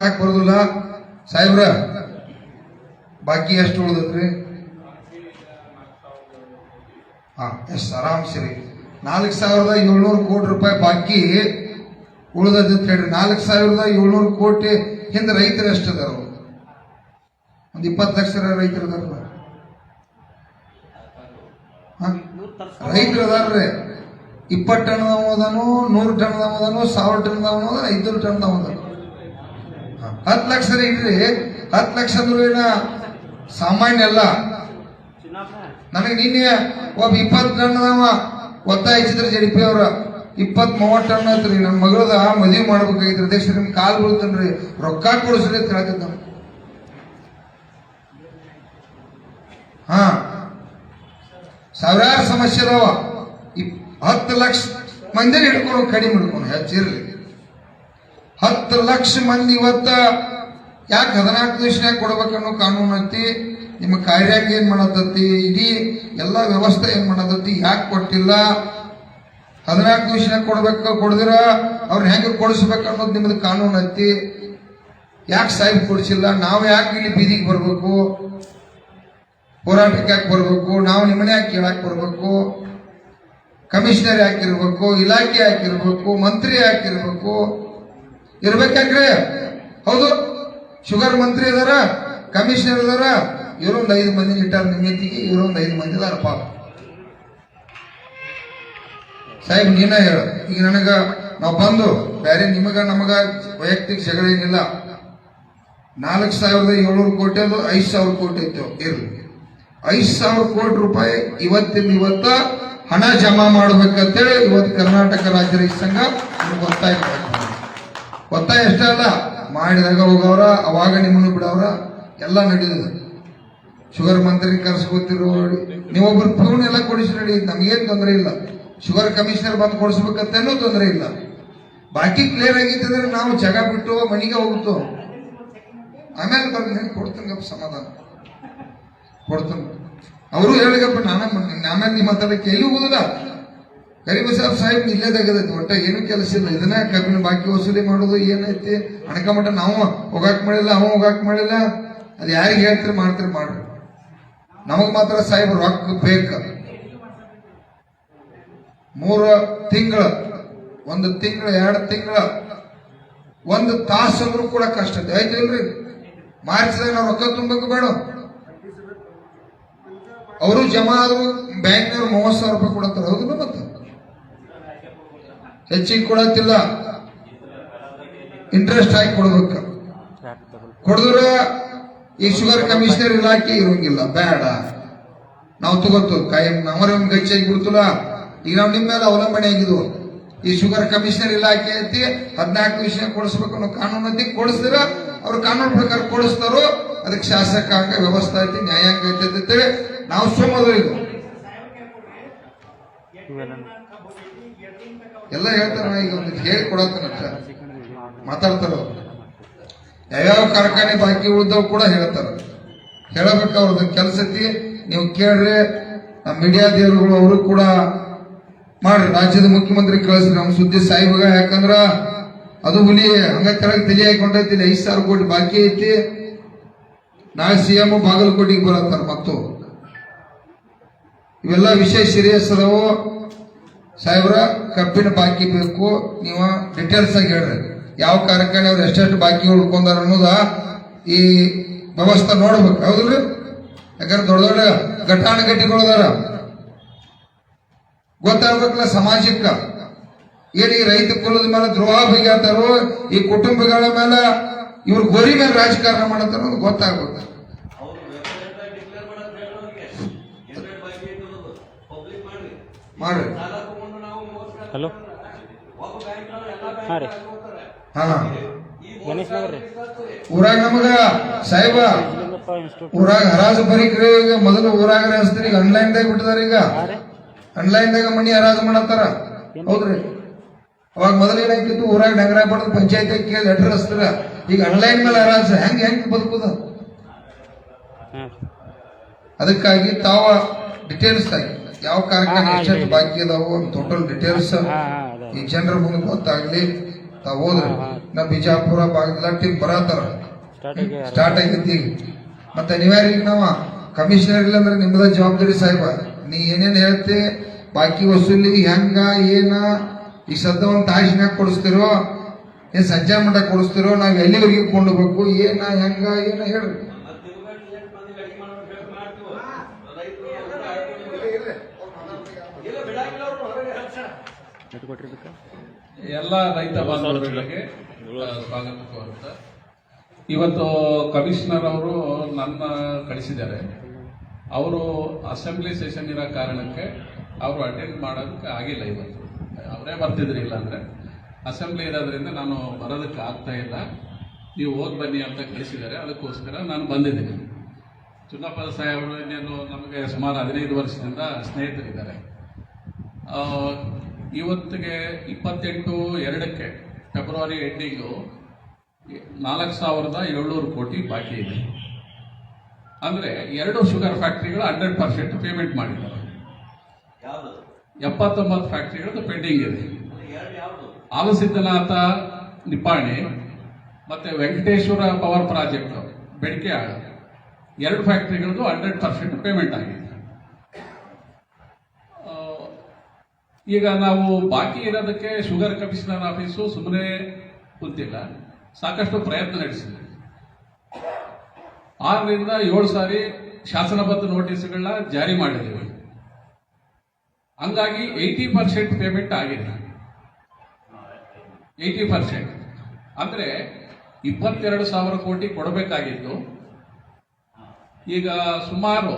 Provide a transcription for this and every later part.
ಯಾಕೆ ಬರೋದಿಲ್ಲ ಸಾಹೇಬ್ರ? ಬಾಕಿ ಎಷ್ಟು ಉಳಿದ್ರಿ? ಎಸ್ ಆರಾಮ್ ಸರಿ 4,700 ಕೋಟಿ ರೂಪಾಯಿ ಬಾಕಿ ಉಳಿದದ್ದು ಹೇಳ್ರಿ. 4,700 ಕೋಟಿ ಹಿಂದೆ ರೈತರು ಎಷ್ಟದಾರ? ಒಂದು 20 ಲಕ್ಷ ರೈತರು ಅದಾರಲ್ಲ, ರೈತರು ಅದಾರ್ರಿ. 20 ಟನ್ ಅವನು, 100 ಟನ್ ಅವನು, 1000 ಟನ್ ಅವನು, 500 ಟನ್ ಅವನು. 10 ಲಕ್ಷ ಇಡ್ರಿ. 10 ಲಕ್ಷ ಅಂದ್ರೂ ಏನ ಸಾಮಾನ್ಯ ಅಲ್ಲ. ನನಗೆ ನಿನ್ನೆ ಒಬ್ಬ 20 ಟನ್ ಒತ್ತಾಯಿಸಿದ್ರೆ ಜಡಿಪಿ ಅವ್ರ 20-30 ಟನ್ ಐತ್ರಿ. ನನ್ನ ಮಗಳದ ಮದುವೆ ಮಾಡ್ಬೇಕಾಗಿದ್ರಿ ಅಧ್ಯಕ್ಷ, ನಿಮ್ ಕಾಲ್ ಬೀಳ್ತನ್ರಿ, ರೊಕ್ಕ ಕೊಡಿಸ್ರಿ ಅಂತ ಹೇಳ್ತಿದ್ದ. ಸಾವಿರಾರು ಸಮಸ್ಯೆ ಅದಾವ. 10 ಲಕ್ಷ ಮಂದಿ ಹಿಡ್ಕೊಂಡು ಕಡಿಮೆ ಹಿಡ್ಕೊಂಡು ಹೆಚ್ಚಿರ್ಲಿ. 10 ಲಕ್ಷ ಮಂದಿ ಇವತ್ತ ಯಾಕೆ 14 ದಿವಸನ್ಯಾಗ ಕೊಡ್ಬೇಕನ್ನೋ ಕಾನೂನು ಐತಿ. ನಿಮ್ಮ ಕಾರ್ಯಾಂಗ ಏನ್ ಮಾಡತತಿ, ಇಡೀ ಎಲ್ಲ ವ್ಯವಸ್ಥೆ ಏನ್ ಮಾಡತತಿ, ಯಾಕೆ ಕೊಟ್ಟಿಲ್ಲ? 14 ದಿವಸನ್ಯಾಗ ಕೊಡ್ಬೇಕು, ಕೊಡದಿರ ಅವ್ರನ್ನ ಹೆಂಗೆ ಕೊಡಿಸ್ಬೇಕು ಅನ್ನೋದು ನಿಮ್ದು ಕಾನೂನು ಐತಿ. ಯಾಕೆ ಸಾಹೇಬ್ ಕೊಡಿಸಿಲ್ಲ? ನಾವು ಯಾಕೆ ಇಲ್ಲಿ ಬೀದಿಗೆ ಬರ್ಬೇಕು? ಹೋರಾಟಕ್ಕೆ ಯಾಕೆ ಬರ್ಬೇಕು? ನಾವು ನಿಮ್ಮನೆ ಯಾಕೆ ಕೇಳಕ್ ಬರ್ಬೇಕು? ಕಮಿಷನರ್ ಯಾಕಿರ್ಬೇಕು? ಇಲಾಖೆ ಯಾಕಿರ್ಬೇಕು? ಮಂತ್ರಿ ಯಾಕಿರ್ಬೇಕು? ಇರ್ಬೇಕಾಗ್ರೆ ಹೌದು. ಶುಗರ್ ಮಂತ್ರಿ ಅದಾರ, ಕಮಿಷನರ್ ಅದಾರ, ಇವರೊಂದು 5 ಮಂದಿ ಇಟ್ಟಾರ ನಿಮಿತಿಗೆ, ಇವರೊಂದು 5 ಮಂದಿ ಅದಾರ. ಪಾಪ ಸಾಹೇಬ್ ನೀನ ಹೇಳ. ಈಗ ನನಗ ನಾವು ಬಂದು ಬೇರೆ ನಿಮಗ ನಮಗ ವೈಯಕ್ತಿಕ ಜಗಳ ಏನಿಲ್ಲ. 4,700 ಕೋಟಿ ಅದು 5,000 ಕೋಟಿ ಐತೆ ಇರ್ಲಿ. 5,000 ಕೋಟಿ ರೂಪಾಯಿ ಇವತ್ತಿಂದ ಇವತ್ತ ಹಣ ಜಮಾ ಮಾಡ್ಬೇಕಂತೇಳಿ ಇವತ್ತು ಕರ್ನಾಟಕ ರಾಜ್ಯ ರೈತ ಸಂಘ ಒತ್ತಾಯ ಮಾಡ್ತಾರೆ. ಒತ್ತಾಯ ಎಷ್ಟೇ ಅಲ್ಲ, ಮಾಡಿದಾಗ ಹೋಗವ್ರ, ಅವಾಗ ನಿಮ್ಮನ್ನು ಬಿಡವ್ರ, ಎಲ್ಲ ನಡೆಯುದು. ಶುಗರ್ ಮಂತ್ರಿ ಕರ್ಸ್ಕೊತಿರೋ, ನೀವೊಬ್ರು ಪ್ಯೂನ್ ಎಲ್ಲ ಕೊಡಿಸಿ ನಡಿ, ನಮ್ಗೇನ್ ತೊಂದರೆ ಇಲ್ಲ. ಶುಗರ್ ಕಮಿಷನರ್ ಬಂದು ಕೊಡಿಸ್ಬೇಕಂತನೂ ತೊಂದರೆ ಇಲ್ಲ. ಬಾಕಿ ಕ್ಲಿಯರ್ ಆಗಿತ್ತಂದ್ರೆ ನಾವು ಜಾಗ ಬಿಟ್ಟು ಮನೆಗೆ ಹೋಗುತ್ತೋ. ಆಮೇಲೆ ಬಂದು ಕೊಡ್ತೀನಿ ಸಮಾಧಾನ ಕೊಡ್ತೀನಿ. ಅವರು ಹೇಳಿಗಪ್ಪ, ಆಮೇಲೆ ನಿಮ್ಮ ಮಾತಾಡಕ್ಕೆ ಎಲ್ಲಿ ಹೋಗುದಿಲ್ಲ. ಕರಿಬಸಪ್ಪ ಸಾಹೇಬ್ ಇಲ್ಲೇದಾಗದೈತಿ, ಒಟ್ಟ ಏನು ಕೆಲಸ ಇಲ್ಲ. ಇದನ್ನ ಕಬ್ಬಿನ ಬಾಕಿ ವಸೂಲಿ ಮಾಡೋದು ಏನೈತಿ? ಅಣಕಮಠ ನಾವು ಹೋಗಾಕ್ ಮಾಡಿಲ್ಲ, ಅವ ಹೋಗಾಕ್ ಮಾಡಿಲ್ಲ. ಅದು ಯಾರಿಗೆ ಹೇಳ್ತೀರಿ ಮಾಡ್ತೀರಿ ಮಾಡ್ರಿ. ನಮಗ್ ಮಾತ್ರ ಸಾಹೇಬ್ ರೊಕ್ಕ ಬೇಕ. 3 ತಿಂಗಳ, 1 ತಿಂಗಳ, 2 ತಿಂಗಳ, 1 ತಾಸು ಅಂದ್ರೂ ಕೂಡ ಕಷ್ಟ ಆಯ್ತು ಇಲ್ರಿ. ಮಾರ್ಚ್ದಾಗ ನಾವು ರೊಕ್ಕ ತುಂಬಬೇಕು ಬೇಡ? ಅವರು ಜಮಾ ಆದ್ರು ಬ್ಯಾಂಕ್ನವ್ರು 30,000 ರೂಪಾಯಿ ಕೊಡತ್ತಾರ, ಹೌದಿಲ್ಲ? ಮತ್ತೆ ಹೆಚ್ಚಿಗೆ ಕೊಡತ್ತಿಲ್ಲ, ಇಂಟ್ರೆಸ್ಟ್ ಹಾಕಿ ಕೊಡ್ಬೇಕ. ಕೊಡಿದ್ರ ಈ ಶುಗರ್ ಕಮಿಷನರ್ ಇಲಾಖೆ ಇರೋಂಗಿಲ್ಲ, ಬೇಡ ನಾವು ತಗೋತು ಕಾಯಂ ಅವರ ಗಚ್ಚಾಗಿ ಬಿಡ್ತಲ್ಲ. ಈಗ ನಾವು ನಿಮ್ಮ ಮೇಲೆ ಅವಲಂಬನೆ ಆಗಿದ್ವು. ಈ ಶುಗರ್ ಕಮಿಷನರ್ ಇಲಾಖೆ ಐತಿ, 14 ವಿಷಯ ಕೊಡಿಸ್ಬೇಕು ಅನ್ನೋ ಕಾನೂನು ಐತಿ. ಕೊಡಿಸಿದ್ರ ಅವ್ರು ಕಾನೂನು ಪ್ರಕಾರ ಕೊಡಿಸ್ತಾರೋ, ಅದಕ್ಕೆ ಶಾಸಕಾಂಗ ವ್ಯವಸ್ಥೆ ಐತಿ, ನ್ಯಾಯಾಂಗ ಐತಿ ಅಂತೇಳಿ ನಾವು ಸೋಮದು. ಇದು ಎಲ್ಲ ಹೇಳ್ತಾರ. ಈಗ ಒಂದು ಹೇಳಿ ಕೊಡತ್ತಾನ ಮಾತಾಡ್ತಾರ. ಯಾವ್ಯಾವ ಕಾರ್ಖಾನೆ ಬಾಕಿ ಉಳಿದವ್ ಕೂಡ ಹೇಳ್ತಾರ. ಹೇಳಬೇಕು, ಅವ್ರದ್ದು ಕೆಲಸ ಐತಿ. ನೀವು ಕೇಳ್ರಿ, ನಮ್ಮ ಮೀಡಿಯಾ ದೇವರುಗಳು ಅವರು ಕೂಡ ಮಾಡ್ರಿ. ರಾಜ್ಯದ ಮುಖ್ಯಮಂತ್ರಿ ಕಳಿಸ್ರಿ ನಮ್ಮ ಸುದ್ದಿ ಸಾಹಿಬಾಗ. ಯಾಕಂದ್ರ ಅದು ಹುಲಿ ಹಂಗ ಕೆಳಗೆ ತಲೆ ಹಾಕೊಂಡೈತಿ. 5,000 ಕೋಟಿ ಬಾಕಿ ಐತಿ. ನಾಳೆ CM ಬಾಗಲಕೋಟಿಗೆ ಬರತ್ತಾರ. ಮತ್ತು ಇವೆಲ್ಲ ವಿಷಯ ಸೀರಿಯಸ್ ಅದಾವು ಸಾಹೇಬ್ರ. ಕಬ್ಬಿನ ಬಾಕಿ ಬೇಕು, ನೀವು ಡಿಟೇಲ್ಸ್ ಆಗಿ ಹೇಳ್ರಿ. ಯಾವ ಕಾರ್ಖಾನೆ ಅವ್ರು ಎಷ್ಟೆಷ್ಟು ಬಾಕಿ ಉಳ್ಕೊಂಡಾರ ಅನ್ನೋದ ಈ ವ್ಯವಸ್ಥೆ ನೋಡ್ಬೇಕು, ಹೌದ್ರಿ? ಯಾಕಂದ್ರೆ ದೊಡ್ಡ ದೊಡ್ಡ ಘಟಾನುಘಟಿಗಳದಾರ, ಗೊತ್ತಾಗ್ಬೇಕಲ್ಲ ಸಮಾಜಕ್ಕ. ಏನ್ ಈ ರೈತ ಕುಲದ ಮೇಲೆ ದ್ರೋಹ ಬಗೆತಾರೋ, ಈ ಕುಟುಂಬಗಳ ಮೇಲೆ ಇವ್ರ ಗೋರಿ ಮೇಲೆ ರಾಜಕಾರಣ ಮಾಡತ್ತಾರ ಅನ್ನೋದು ಗೊತ್ತಾಗ್ಬೇಕು. ಮಾಡ್ರಿ. ಹಲೋ, ಊರಾಗ ನಮಗ ಸಾಹೇಬ ಊರಾಗ ಹರಾಜು ಬರೀಕ್ರಿ. ಈಗ ಮೊದಲು ಊರಾಗ ಹಚ್ತೀರಿ, ಈಗ ಆನ್ಲೈನ್ ದಾಗ ಬಿಟ್ಟಿದಾರ. ಈಗ ಆನ್ಲೈನ್ ದಾಗ ಮನಿ ಹರಾಜು ಮಾಡತ್ತಾರ, ಹೌದ್ರಿ? ಅವಾಗ ಮೊದಲು ಏನಾಗಿತ್ತು, ಊರಾಗ ಡಂಗರ ಪಡೆದು ಪಂಚಾಯತ್ ಕೇಳಿ ಲೆಟರ್ ಹಚ್ತಾರ. ಈಗ ಆನ್ಲೈನ್ ಮೇಲೆ ಹರಾಜು ಹೆಂಗ್ ಬದುಕುದ? ಅದಕ್ಕಾಗಿ ತಾವ ಡಿಟೇಲ್ಸ್ ಆಗಿ ಯಾವ ಕಾರ್ಖಾನೆ ಎಷ್ಟು ಬಾಕಿ ಅದಾವು ಟೋಟಲ್ ಡಿಟೇಲ್ಸ್ ಈ ಜನರ ಮುಂದೆ ಗೊತ್ತಾಗ್ಲಿ. ತಾವ್ ಹೋದ್ರಿ ನಾ ಬಿಜಾಪುರ ಬಾಗಲಟ್ಟಿ ಬರತಾರ ಸ್ಟಾರ್ಟ್ ಆಗೈತಿ ಈಗ. ಮತ್ತೆ ಅನಿವಾರ್ಯ ನಾವ ಕಮಿಷನರ್ ಇಲ್ಲ ಅಂದ್ರೆ ನಿಮ್ದ ಜವಾಬ್ದಾರಿ ಸಾಹೇಬ. ನೀ ಏನೇನ್ ಹೇಳ್ತಿ ಬಾಕಿ ವಸೂಲಿ ಹೆಂಗ ಏನ ಈ ಸದ್ದ ಒಂದ್ ತಾಸಿನಾಗ ಕೊಡಿಸ್ತಿರೋ ಏನ್ ಸಂಜೆ ಮಠ ಕೊಡಿಸ್ತಿರೋ ನಾವ್ ಎಲ್ಲಿವರೆಗೆ ಕೊಂಡ್ಬೇಕು ಏನ ಹೆಂಗ ಏನ ಹೇಳ್ರಿ. ಎಲ್ಲ ರೈತ ಬಾಂಧವರಿಗೆ ಸ್ವಾಗತ ಕೋರುತ್ತಾ ಇವತ್ತು ಕಮಿಷನರ್ ಅವರು ನನ್ನ ಕಳಿಸಿದ್ದಾರೆ. ಅವರು ಅಸೆಂಬ್ಲಿ ಸೆಷನ್ ಇರೋ ಕಾರಣಕ್ಕೆ ಅವರು ಅಟೆಂಡ್ ಮಾಡೋದಕ್ಕೆ ಆಗಿಲ್ಲ. ಇವತ್ತು ಅವರೇ ಬರ್ತಿದ್ರಿ, ಇಲ್ಲ ಅಂದ್ರೆ ಅಸೆಂಬ್ಲಿ ಇರೋದ್ರಿಂದ ನಾನು ಬರೋದಕ್ಕೆ ಆಗ್ತಾ ಇಲ್ಲ, ನೀವು ಹೋಗಿ ಬನ್ನಿ ಅಂತ ಕಳಿಸಿದ್ದಾರೆ. ಅದಕ್ಕೋಸ್ಕರ ನಾನು ಬಂದಿದ್ದೀನಿ. ಚುನ್ನಪ್ಪ ಸಾಹೇಬರು ಇನ್ನೇನು ನಮಗೆ ಸುಮಾರು 15 ವರ್ಷದಿಂದ ಸ್ನೇಹಿತರಿದ್ದಾರೆ. ಇವತ್ತಿಗೆ 28/2 ಫೆಬ್ರವರಿ ಎಂಡಿಂಗು 4,700 ಕೋಟಿ ಬಾಕಿ ಇದೆ. ಅಂದ್ರೆ 2 ಶುಗರ್ ಫ್ಯಾಕ್ಟರಿಗಳು 100% ಪೇಮೆಂಟ್ ಮಾಡಿದ್ದಾರೆ. 79 ಫ್ಯಾಕ್ಟರಿಗಳು ಪೆಂಡಿಂಗ್ ಇದೆ. ಆಲಸಿದ್ದನಾಥ ನಿಪ್ಪಾಣಿ ಮತ್ತೆ ವೆಂಕಟೇಶ್ವರ ಪವರ್ ಪ್ರಾಜೆಕ್ಟ್ ಬೆಳಕೆ 2 ಫ್ಯಾಕ್ಟರಿಗಳದ್ದು 100% ಪೇಮೆಂಟ್ ಆಗಿದೆ. ಈಗ ನಾವು ಬಾಕಿ ಇರೋದಕ್ಕೆ ಶುಗರ್ ಕಮಿಷನರ್ ಆಫೀಸು ಸುಮ್ಮನೆ ಕುಂತಿಲ್ಲ, ಸಾಕಷ್ಟು ಪ್ರಯತ್ನ ನಡೆಸಿದೆ. 6 ರಿಂದ 7 ಸಾರಿ ಶಾಸನಬದ್ಧ ನೋಟಿಸ್ಗಳನ್ನ ಜಾರಿ ಮಾಡಿದ್ದೀವಿ. ಹಂಗಾಗಿ 80% ಪೇಮೆಂಟ್ ಆಗಿದೆ. 80% ಅಂದ್ರೆ 22,000 ಕೋಟಿ ಕೊಡಬೇಕಾಗಿತ್ತು. ಈಗ ಸುಮಾರು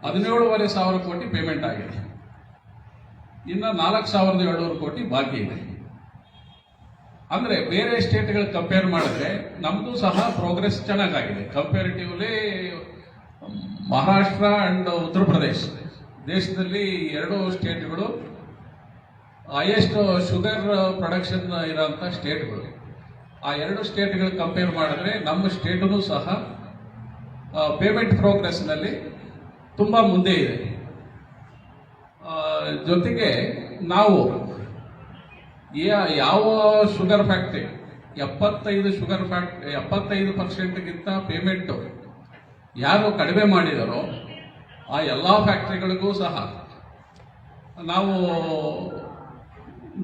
17,500 ಕೋಟಿ ಪೇಮೆಂಟ್ ಆಗಿದೆ. ಇನ್ನು 4,700 ಕೋಟಿ ಬಾಕಿ ಇದೆ. ಅಂದ್ರೆ ಬೇರೆ ಸ್ಟೇಟ್ಗಳು ಕಂಪೇರ್ ಮಾಡಿದ್ರೆ ನಮ್ದು ಸಹ ಪ್ರೋಗ್ರೆಸ್ ಚೆನ್ನಾಗಿದೆ. ಕಂಪೇರಿಟಿವ್ಲಿ ಮಹಾರಾಷ್ಟ್ರ ಅಂಡ್ ಉತ್ತರ ಪ್ರದೇಶ ದೇಶದಲ್ಲಿ 2 ಸ್ಟೇಟ್ಗಳು ಹೈಯೆಸ್ಟ್ ಶುಗರ್ ಪ್ರೊಡಕ್ಷನ್ ಇರೋಂಥ ಸ್ಟೇಟ್ಗಳು. ಆ 2 ಸ್ಟೇಟ್ಗಳು ಕಂಪೇರ್ ಮಾಡಿದ್ರೆ ನಮ್ಮ ಸ್ಟೇಟೂ ಸಹ ಪೇಮೆಂಟ್ ಪ್ರೋಗ್ರೆಸ್ನಲ್ಲಿ ತುಂಬಾ ಮುಂದೆ ಇದೆ. ಜೊತೆಗೆ ನಾವು ಯಾವ ಶುಗರ್ ಫ್ಯಾಕ್ಟ್ರಿ 75%ಗಿಂತ ಪೇಮೆಂಟ್ ಯಾರು ಕಡಿಮೆ ಮಾಡಿದಾರೋ ಆ ಎಲ್ಲ ಫ್ಯಾಕ್ಟ್ರಿಗಳಿಗೂ ಸಹ ನಾವು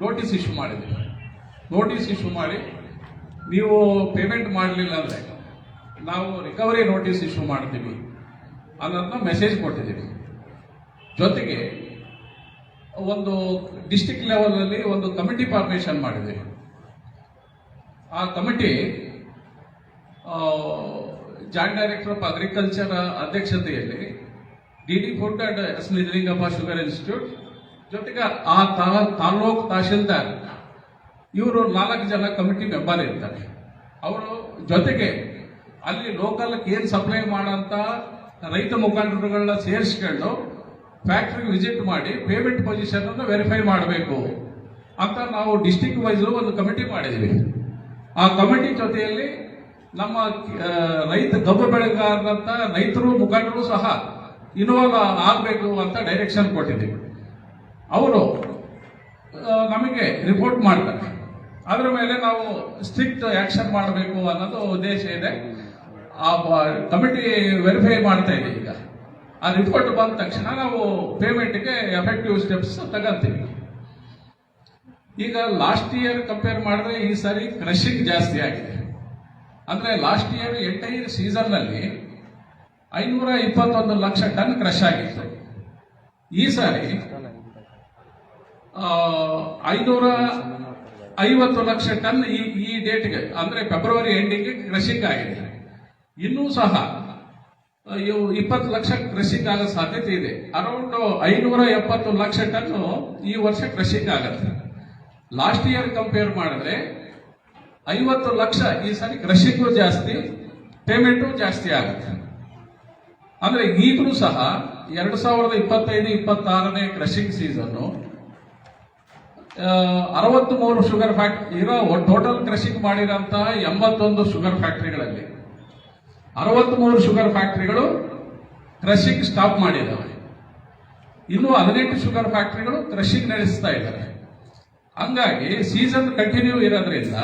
ನೋಟಿಸ್ ಇಶ್ಯೂ ಮಾಡಿದ್ದೀವಿ. ನೋಟಿಸ್ ಇಶ್ಯೂ ಮಾಡಿ ನೀವು ಪೇಮೆಂಟ್ ಮಾಡಲಿಲ್ಲ ಅಂದರೆ ನಾವು ರಿಕವರಿ ನೋಟಿಸ್ ಇಶ್ಯೂ ಮಾಡ್ತೀವಿ ಅನ್ನೋದನ್ನ ಮೆಸೇಜ್ ಕೊಟ್ಟಿದ್ದೀವಿ. ಜೊತೆಗೆ ಒಂದು ಡಿಸ್ಟಿಕ್ ಲೆವೆಲಲ್ಲಿ ಒಂದು ಕಮಿಟಿ ಫಾರ್ಮೇಷನ್ ಮಾಡಿದ್ದೀವಿ. ಆ committee joint director of agriculture ಅಧ್ಯಕ್ಷತೆಯಲ್ಲಿ the food and S Nijalingappa sugar institute, ಜೊತೆಗೆ ಆ ತಾಲೂಕ್ ತಹಶೀಲ್ದಾರ್, ಇವರು 4 ಜನ ಕಮಿಟಿ ಮೆಂಬರ್ ಇರ್ತಾರೆ. ಅವರು ಜೊತೆಗೆ ಅಲ್ಲಿ ಲೋಕಲ್ ಏನ್ ಸಪ್ಲೈ ಮಾಡೋಂಥ ರೈತ ಮುಖಂಡರುಗಳನ್ನ ಸೇರಿಸ್ಕೊಂಡು ಫ್ಯಾಕ್ಟ್ರಿಗೆ ವಿಸಿಟ್ ಮಾಡಿ ಪೇಮೆಂಟ್ ಪೊಸಿಷನ್ ಅನ್ನು ವೆರಿಫೈ ಮಾಡಬೇಕು ಅಂತ ನಾವು ಡಿಸ್ಟಿಕ್ ವೈಸ್ ಒಂದು ಕಮಿಟಿ ಮಾಡಿದ್ವಿ. ಆ ಕಮಿಟಿ ಜೊತೆಯಲ್ಲಿ ನಮ್ಮ ರೈತ ಕಬ್ಬು ಬೆಳೆಗಾರರಂತ ರೈತರು ಮುಖಂಡರು ಸಹ ಇನ್ವಾಲ್ವ್ ಆಗಬೇಕು ಅಂತ ಡೈರೆಕ್ಷನ್ ಕೊಟ್ಟಿದ್ದೀವಿ. ಅವರು ನಮಗೆ ರಿಪೋರ್ಟ್ ಮಾಡ್ತಾರೆ. ಅದರ ಮೇಲೆ ನಾವು ಸ್ಟ್ರಿಕ್ಟ್ ಆಕ್ಷನ್ ಮಾಡಬೇಕು ಅನ್ನೋದು ಉದ್ದೇಶ ಇದೆ. ಆ ಕಮಿಟಿ ವೆರಿಫೈ ಮಾಡ್ತಾ ಇದೆ. ಈಗ ಆ ರಿಪೋರ್ಟ್ ಬಂದ ತಕ್ಷಣ ನಾವು ಪೇಮೆಂಟ್ಗೆ ಎಫೆಕ್ಟಿವ್ ಸ್ಟೆಪ್ಸ್ ತಗೊಂತೀವಿ. ಈಗ ಲಾಸ್ಟ್ ಇಯರ್ ಕಂಪೇರ್ ಮಾಡಿದ್ರೆ ಈ ಸಾರಿ ಕ್ರಷಿಂಗ್ ಜಾಸ್ತಿ ಆಗಿದೆ. ಅಂದ್ರೆ ಲಾಸ್ಟ್ ಇಯರ್ ಎಂಟೈರ್ ಸೀಸನ್ ನಲ್ಲಿ 521 ಲಕ್ಷ ಟನ್ ಕ್ರಶ್ ಆಗಿತ್ತು. ಈ ಸಾರಿ 550 ಲಕ್ಷ ಟನ್ ಈ ಡೇಟ್ಗೆ ಅಂದ್ರೆ ಫೆಬ್ರವರಿ ಎಂಡಿಂಗ್ಗೆ ಕ್ರಷಿಂಗ್ ಆಗಿದೆ. ಇನ್ನೂ ಸಹ 20 ಲಕ್ಷ ಕ್ರಷಿಂಗ್ ಆಗೋ ಸಾಧ್ಯತೆ ಇದೆ. ಅರೌಂಡ್ 570 ಲಕ್ಷ ಟನ್ ಈ ವರ್ಷ ಕ್ರಷಿಂಗ್ ಆಗುತ್ತೆ. ಲಾಸ್ಟ್ ಇಯರ್ ಕಂಪೇರ್ ಮಾಡಿದ್ರೆ 50 ಲಕ್ಷ ಈ ಸಾರಿ ಕ್ರಷಿಂಗು ಜಾಸ್ತಿ, ಪೇಮೆಂಟು ಜಾಸ್ತಿ ಆಗುತ್ತೆ. ಅಂದ್ರೆ ಈಗಲೂ ಸಹ 2025-26ನೇ ಕ್ರಷಿಂಗ್ ಸೀಸನ್ನು 63 ಶುಗರ್ ಫ್ಯಾಕ್ಟರಿ ಇರೋ ಟೋಟಲ್ ಕ್ರಷಿಂಗ್ ಮಾಡಿರೋಂತ 81 ಶುಗರ್ ಫ್ಯಾಕ್ಟರಿಗಳಲ್ಲಿ 63 ಶುಗರ್ ಫ್ಯಾಕ್ಟರಿಗಳು ಕ್ರಷಿಂಗ್ ಸ್ಟಾಪ್ ಮಾಡಿದ್ದಾವೆ. ಇನ್ನು 18 ಶುಗರ್ ಫ್ಯಾಕ್ಟರಿಗಳು ಕ್ರಷಿಂಗ್ ನಡೆಸ್ತಾ ಇದ್ದಾರೆ. ಹಂಗಾಗಿ ಸೀಸನ್ ಕಂಟಿನ್ಯೂ ಇರೋದ್ರಿಂದ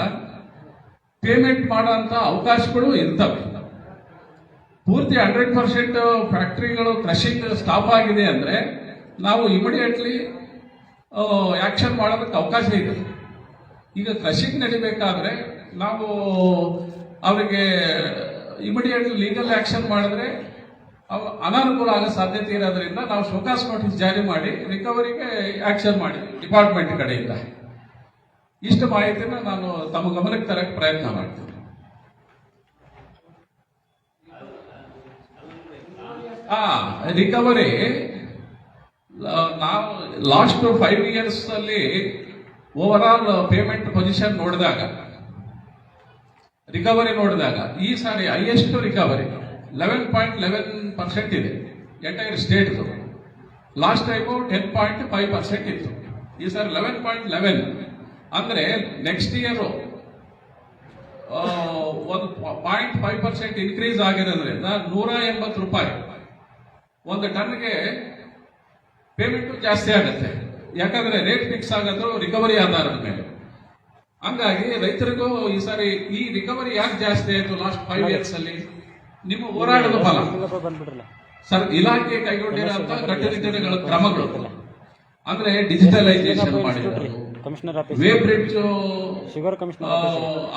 ಪೇಮೆಂಟ್ ಮಾಡೋಂಥ ಅವಕಾಶಗಳು ಇರ್ತವೆ. ಪೂರ್ತಿ 100% ಫ್ಯಾಕ್ಟರಿಗಳು ಕ್ರಷಿಂಗ್ ಸ್ಟಾಪ್ ಆಗಿದೆ ಅಂದ್ರೆ ನಾವು ಇಮಿಡಿಯೇಟ್ಲಿ ಆಕ್ಷನ್ ಮಾಡೋದಕ್ಕೆ ಅವಕಾಶ ಇದೆ. ಈಗ ಕ್ರಷಿಂಗ್ ನಡಿಬೇಕಾದ್ರೆ ನಾವು ಅವರಿಗೆ ಇಮಿಡಿಯೇಟ್ಲಿ ಲೀಗಲ್ ಆಕ್ಷನ್ ಮಾಡಿದ್ರೆ ಅನಾನುಕೂಲ ಆಗೋ ಸಾಧ್ಯತೆ ಇರೋದ್ರಿಂದ ನಾವು ಶೋಕಾಸ್ ನೋಟಿಸ್ ಜಾರಿ ಮಾಡಿ ರಿಕವರಿಗೆ ಆಕ್ಷನ್ ಮಾಡಿದ್ವಿ ಡಿಪಾರ್ಟ್ಮೆಂಟ್ ಕಡೆಯಿಂದ. ಇಷ್ಟು ಮಾಹಿತಿನ ನಾನು ತಮ್ಮ ಗಮನಕ್ಕೆ ತರಕ್ಕೆ ಪ್ರಯತ್ನ ಮಾಡ್ತೀನಿ. ರಿಕವರಿ ನಾವು ಲಾಸ್ಟ್ 5 years ಅಲ್ಲಿ ಓವರ್ ಆಲ್ ಪೇಮೆಂಟ್ ಪೊಸಿಷನ್ ನೋಡಿದಾಗ ರಿಕವರಿ ನೋಡಿದಾಗ ಈ ಸಾರಿ ಹೈಯೆಸ್ಟ್ ರಿಕವರಿ 11.11% ಇದೆ ಎಂಟೈರ್ ಸ್ಟೇಟ್. ಲಾಸ್ಟ್ ಟೈಮು 10.5% ಇತ್ತು. ಈ ಸಾರಿ 11.11 ಅಂದ್ರೆ ನೆಕ್ಸ್ಟ್ ಇಯರ್ 1.5% ಇನ್ಕ್ರೀಸ್ ಆಗಿರೋದ್ರಿಂದ 180 ರೂಪಾಯಿ ಒಂದು ಟನ್ಗೆ ಪೇಮೆಂಟ್ ಜಾಸ್ತಿ ಆಗುತ್ತೆ. ಯಾಕಂದ್ರೆ ರೇಟ್ ಫಿಕ್ಸ್ ಆಗೋದು ರಿಕವರಿ ಆಧಾರದ ಮೇಲೆ. ಹಂಗಾಗಿ ರೈತರಿಗೂ ಈ ಸಾರಿ ಈ ರಿಕವರಿ ಯಾಕೆ ಜಾಸ್ತಿ ಆಯಿತು ಲಾಸ್ಟ್ 5 years ಅಲ್ಲಿ ನಿಮ್ಮ ಹೋರಾಟದ ಫಲ. ಸರ್ ಇಲಾಖೆ ಕೈಗೊಂಡಿರುವಂತ ಕಟ್ಟುನಿಟ್ಟಿನ ಕ್ರಮಗಳು ಅಂದ್ರೆ ಡಿಜಿಟಲೈಸೇಷನ್ ಮಾಡಿರೋದು, ವೇ ಬ್ರಿಡ್ಜ್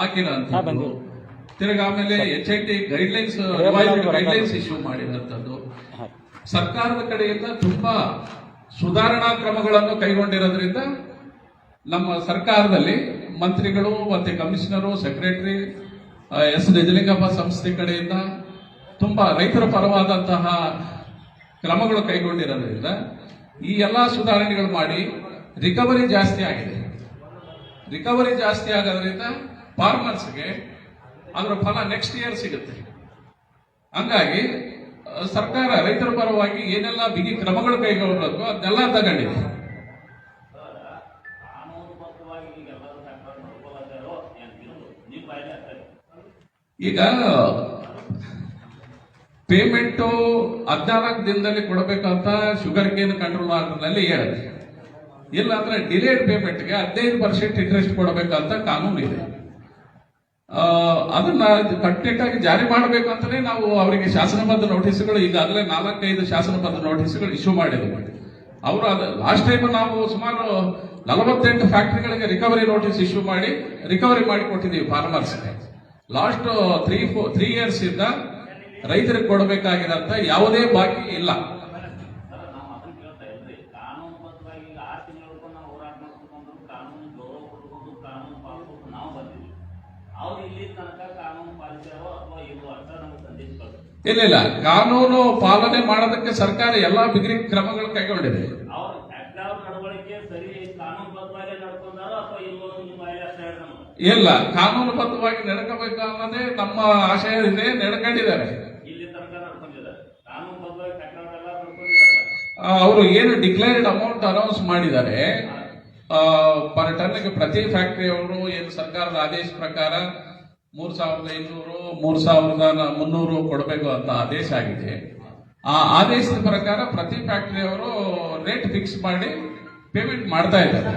ಹಾಕಿರೋಂಥದ್ದು, ತಿರ್ಗ ಆಮೇಲೆ HIT guidelines revised guidelines issue ಮಾಡಿರೋಂಥದ್ದು, ಸರ್ಕಾರದ ಕಡೆಯಿಂದ ತುಂಬಾ ಸುಧಾರಣಾ ಕ್ರಮಗಳನ್ನು ಕೈಗೊಂಡಿರೋದ್ರಿಂದ ನಮ್ಮ ಸರ್ಕಾರದಲ್ಲಿ ಮಂತ್ರಿಗಳು ಮತ್ತೆ ಕಮಿಷನರು, ಸೆಕ್ರೆಟರಿ, ಎಸ್ ನಿಜಲಿಂಗಪ್ಪ ಸಂಸ್ಥೆ ಕಡೆಯಿಂದ ತುಂಬಾ ರೈತರ ಪರವಾದಂತಹ ಕ್ರಮಗಳು ಕೈಗೊಂಡಿರೋದ್ರಿಂದ ಈ ಎಲ್ಲಾ ಸುಧಾರಣೆಗಳು ಮಾಡಿ ರಿಕವರಿ ಜಾಸ್ತಿ ಆಗಿದೆ. ರಿಕವರಿ ಜಾಸ್ತಿ ಆಗೋದ್ರಿಂದ ಫಾರ್ಮರ್ಸ್ಗೆ ಅದರ ಫಲ ನೆಕ್ಸ್ಟ್ ಇಯರ್ ಸಿಗುತ್ತೆ. ಹಂಗಾಗಿ ಸರ್ಕಾರ ರೈತರ ಪರವಾಗಿ ಏನೆಲ್ಲ ಬಿಗಿ ಕ್ರಮಗಳು ಕೈಗೊಳ್ಳಬೇಕು ಅದನ್ನೆಲ್ಲ ತಗೊಂಡಿದೆ. ಈಗ ಪೇಮೆಂಟು 14 ದಿನದಲ್ಲಿ ಕೊಡಬೇಕಂತ ಶುಗರ್ ಕೇನ್ ಕಂಟ್ರೋಲ್ ಆರ್ಡರ್ನಲ್ಲಿ ಹೇಳಿದೆ. ಇಲ್ಲ ಅಂದ್ರೆ ಡಿಲೇಡ್ ಪೇಮೆಂಟ್ಗೆ 15% ಇಂಟ್ರೆಸ್ಟ್ ಕೊಡಬೇಕಂತ ಕಾನೂನು ಇದೆ. ಅದನ್ನ ಕಟ್ಟುನಿಟ್ಟಾಗಿ ಜಾರಿ ಮಾಡಬೇಕಂತಲೇ ನಾವು ಅವರಿಗೆ ಶಾಸನಬದ್ಧ ನೋಟಿಸ್ಗಳು ಈಗಾಗಲೇ 4-5 ಶಾಸನಬದ್ಧ ನೋಟಿಸ್ಗಳು ಇಶ್ಯೂ ಮಾಡಿದ್ವಿ. ಅವರು ಲಾಸ್ಟ್ ಟೈಮ್ ನಾವು ಸುಮಾರು 48 ಫ್ಯಾಕ್ಟರಿಗಳಿಗೆ ರಿಕವರಿ ನೋಟಿಸ್ ಇಶ್ಯೂ ಮಾಡಿ ರಿಕವರಿ ಮಾಡಿ ಕೊಟ್ಟಿದ್ದೀವಿ ಫಾರ್ಮರ್ಸ್ಗೆ. ಲಾಸ್ಟ್ 3 years ಇಂದ ರೈತರಿಗೆ ಕೊಡಬೇಕಾಗಿರೋಂಥ ಯಾವುದೇ ಬಾಕಿ ಇಲ್ಲ. ಇಲ್ಲ ಕಾನೂನು ಪಾಲನೆ ಮಾಡೋದಕ್ಕೆ ಸರ್ಕಾರ ಎಲ್ಲಾ ಬಿಗಿ ಕ್ರಮಗಳು ಕೈಗೊಂಡಿದೆ. ಇಲ್ಲ ಕಾನೂನುಬದ್ಧವಾಗಿ ನಡ್ಕೋಬೇಕು ಅನ್ನೋದೇ ನಮ್ಮ ಆಶಯ ಇದೆ. ನಡ್ಕೊಂಡಿದ್ದಾರೆ. ಅವರು ಏನು ಡಿಕ್ಲೇರ್ಡ್ ಅಮೌಂಟ್ ಅನೌನ್ಸ್ ಮಾಡಿದ್ದಾರೆ ಪರ್ ಟನ್ಗೆ ಪ್ರತಿ ಫ್ಯಾಕ್ಟರಿ ಅವರು ಏನು ಸರ್ಕಾರದ ಆದೇಶ ಪ್ರಕಾರ 3,500 3,300 ಕೊಡಬೇಕು ಅಂತ ಆದೇಶ ಆಗಿದೆ. ಆ ಆದೇಶದ ಪ್ರಕಾರ ಪ್ರತಿ ಫ್ಯಾಕ್ಟರಿ ಅವರು ರೇಟ್ ಫಿಕ್ಸ್ ಮಾಡಿ ಪೇಮೆಂಟ್ ಮಾಡ್ತಾ ಇದ್ದಾರೆ.